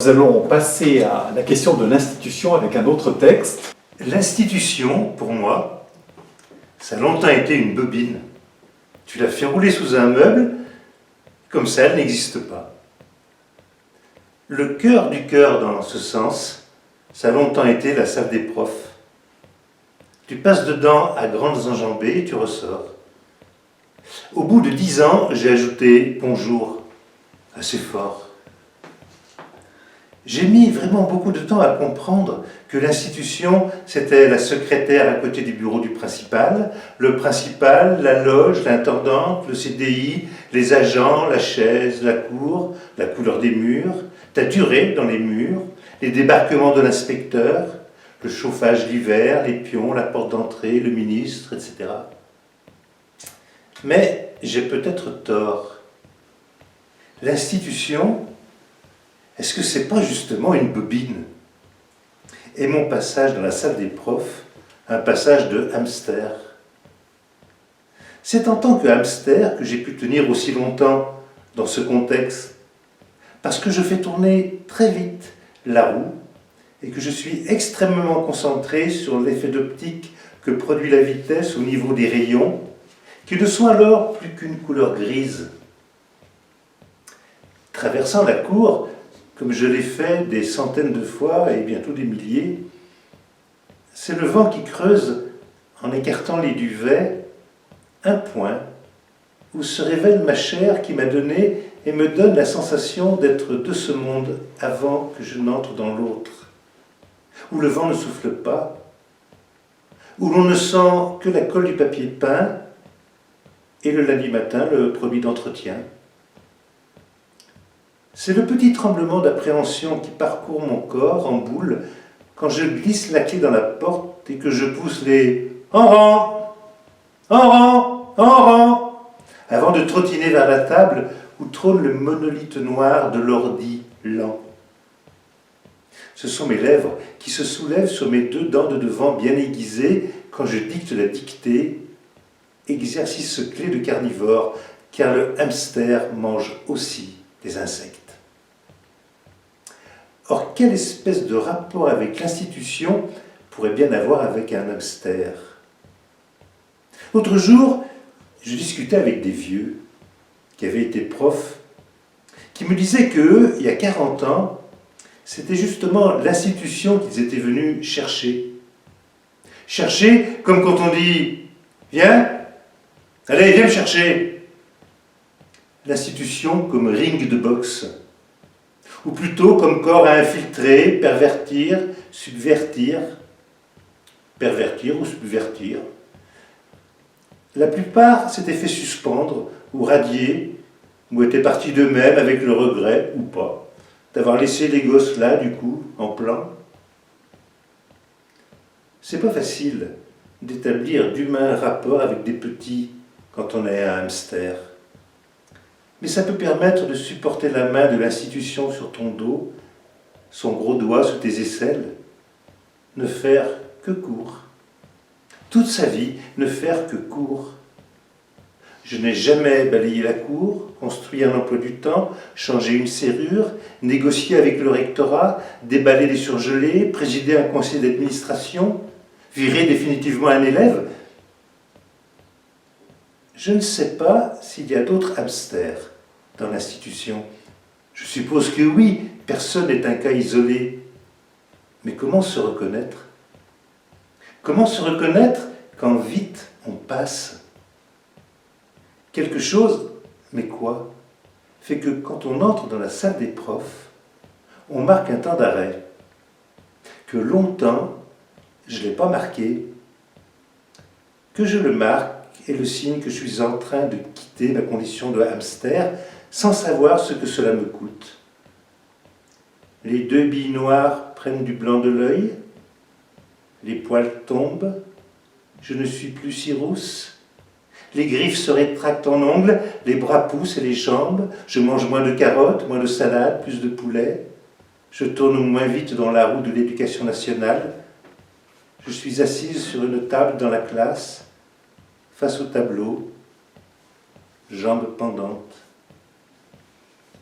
Nous allons passer à la question de l'institution avec un autre texte. L'institution, pour moi, ça a longtemps été une bobine. Tu la fais rouler sous un meuble, comme ça elle n'existe pas. Le cœur du cœur dans ce sens, ça a longtemps été la salle des profs. Tu passes dedans à grandes enjambées et tu ressors. Au bout de 10 ans, j'ai ajouté « bonjour » assez fort. J'ai mis vraiment beaucoup de temps à comprendre que l'institution, c'était la secrétaire à côté du bureau du principal, le principal, la loge, l'intendante, le CDI, les agents, la chaise, la cour, la couleur des murs, ta durée dans les murs, les débarquements de l'inspecteur, le chauffage l'hiver, les pions, la porte d'entrée, le ministre, etc. Mais j'ai peut-être tort. L'institution, est-ce que c'est pas justement une bobine? Et mon passage dans la salle des profs, un passage de hamster. C'est en tant que hamster que j'ai pu tenir aussi longtemps dans ce contexte, parce que je fais tourner très vite la roue et que je suis extrêmement concentré sur l'effet d'optique que produit la vitesse au niveau des rayons, qui ne sont alors plus qu'une couleur grise. Traversant la cour, comme je l'ai fait des centaines de fois et bientôt des milliers, c'est le vent qui creuse, en écartant les duvets, un point où se révèle ma chair qui m'a donné et me donne la sensation d'être de ce monde avant que je n'entre dans l'autre, où le vent ne souffle pas, où l'on ne sent que la colle du papier peint et le lundi matin le produit d'entretien. C'est le petit tremblement d'appréhension qui parcourt mon corps en boule quand je glisse la clé dans la porte et que je pousse les « en rang, en rang, en rang » avant de trottiner vers la table où trône le monolithe noir de l'ordi lent. Ce sont mes lèvres qui se soulèvent sur mes 2 dents de devant bien aiguisées quand je dicte la dictée, exercice clé de carnivore, car le hamster mange aussi des insectes. Or, quelle espèce de rapport avec l'institution pourrait bien avoir avec un hamster? L'autre jour, je discutais avec des vieux qui avaient été profs, qui me disaient qu'eux, il y a 40 ans, c'était justement l'institution qu'ils étaient venus chercher. Chercher comme quand on dit « Viens, allez, viens me chercher !» L'institution comme ring de boxe, ou plutôt comme corps à infiltrer, pervertir, subvertir, pervertir ou subvertir. La plupart s'étaient fait suspendre ou radier, ou étaient partis d'eux-mêmes avec le regret, ou pas, d'avoir laissé les gosses là, du coup, en plan. C'est pas facile d'établir d'humains rapports avec des petits quand on est un hamster. Mais ça peut permettre de supporter la main de l'institution sur ton dos, son gros doigt sous tes aisselles, ne faire que court. Toute sa vie, ne faire que court. Je n'ai jamais balayé la cour, construit un emploi du temps, changé une serrure, négocié avec le rectorat, déballé les surgelés, présidé un conseil d'administration, viré définitivement un élève. Je ne sais pas s'il y a d'autres hamsters dans l'institution. Je suppose que oui, personne n'est un cas isolé. Mais comment se reconnaître? Comment se reconnaître quand vite on passe? Quelque chose, mais quoi, fait que quand on entre dans la salle des profs, on marque un temps d'arrêt. Que longtemps, je ne l'ai pas marqué. Que je le marque est le signe que je suis en train de quitter ma condition de hamster sans savoir ce que cela me coûte. Les 2 billes noires prennent du blanc de l'œil, les poils tombent, je ne suis plus si rousse, les griffes se rétractent en ongles, les bras poussent et les jambes, je mange moins de carottes, moins de salade, plus de poulet, je tourne moins vite dans la roue de l'éducation nationale, je suis assise sur une table dans la classe, face au tableau, jambes pendantes.